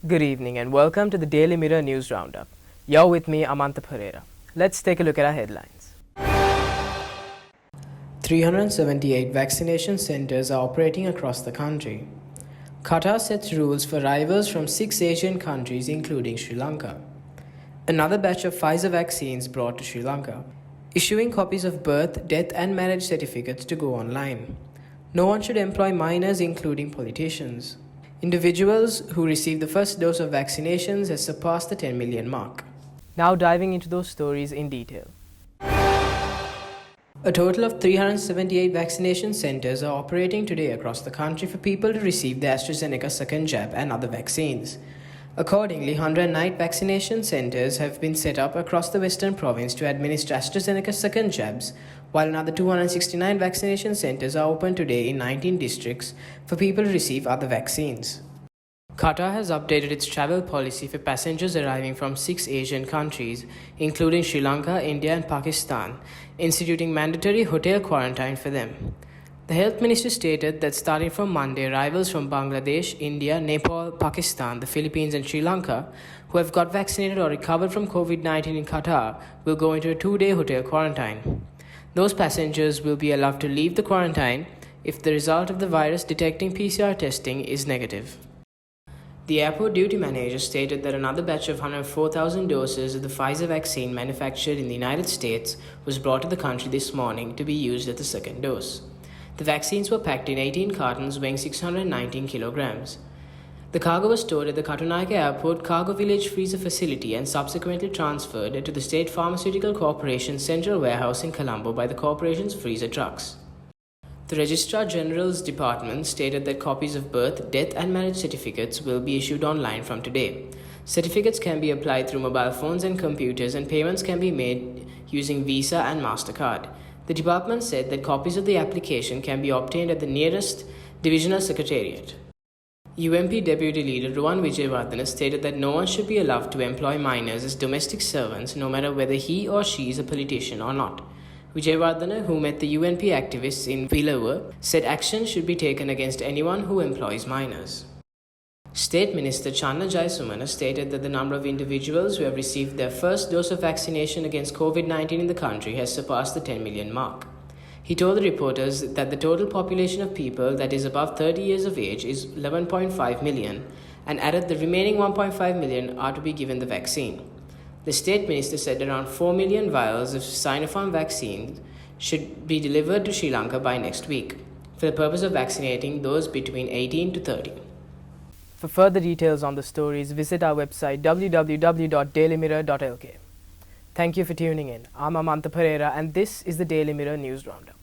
Good evening and welcome to the Daily Mirror News Roundup. You're with me, Amanta Pereira. Let's take a look at our headlines. 378 vaccination centers are operating across the country. Qatar sets rules for arrivals from 6 Asian countries including Sri Lanka. Another batch of Pfizer vaccines brought to Sri Lanka. Issuing copies of birth, death and marriage certificates to go online. No one should employ minors including politicians. Individuals who received the first dose of vaccinations has surpassed the 10 million mark. Now diving into those stories in detail. A total of 378 vaccination centers are operating today across the country for people to receive the AstraZeneca second jab and other vaccines. Accordingly, 109 vaccination centers have been set up across the Western Province to administer AstraZeneca second jabs, while another 269 vaccination centers are open today in 19 districts for people to receive other vaccines. Qatar has updated its travel policy for passengers arriving from 6 Asian countries, including Sri Lanka, India and Pakistan, instituting mandatory hotel quarantine for them. The health minister stated that starting from Monday, arrivals from Bangladesh, India, Nepal, Pakistan, the Philippines and Sri Lanka who have got vaccinated or recovered from COVID-19 in Qatar will go into a 2-day hotel quarantine. Those passengers will be allowed to leave the quarantine if the result of the virus detecting PCR testing is negative. The airport duty manager stated that another batch of 104,000 doses of the Pfizer vaccine manufactured in the United States was brought to the country this morning to be used as the second dose. The vaccines were packed in 18 cartons weighing 619 kilograms. The cargo was stored at the Katunayake Airport Cargo Village freezer facility and subsequently transferred to the State Pharmaceutical Corporation's central warehouse in Colombo by the corporation's freezer trucks. The Registrar General's Department stated that copies of birth, death and marriage certificates will be issued online from today. Certificates can be applied through mobile phones and computers and payments can be made using Visa and MasterCard. The department said that copies of the application can be obtained at the nearest divisional secretariat. UMP Deputy Leader Ruwan Wijewardena stated that no one should be allowed to employ minors as domestic servants no matter whether he or she is a politician or not. Wijewardena, who met the UNP activists in Villawa, said action should be taken against anyone who employs minors. State Minister Channa Jayasumana stated that the number of individuals who have received their first dose of vaccination against COVID-19 in the country has surpassed the 10 million mark. He told the reporters that the total population of people that is above 30 years of age is 11.5 million and added the remaining 1.5 million are to be given the vaccine. The State Minister said around 4 million vials of Sinopharm vaccine should be delivered to Sri Lanka by next week for the purpose of vaccinating those between 18 to 30. For further details on the stories, visit our website www.dailymirror.lk. Thank you for tuning in. I'm Amanta Pereira and this is the Daily Mirror News Roundup.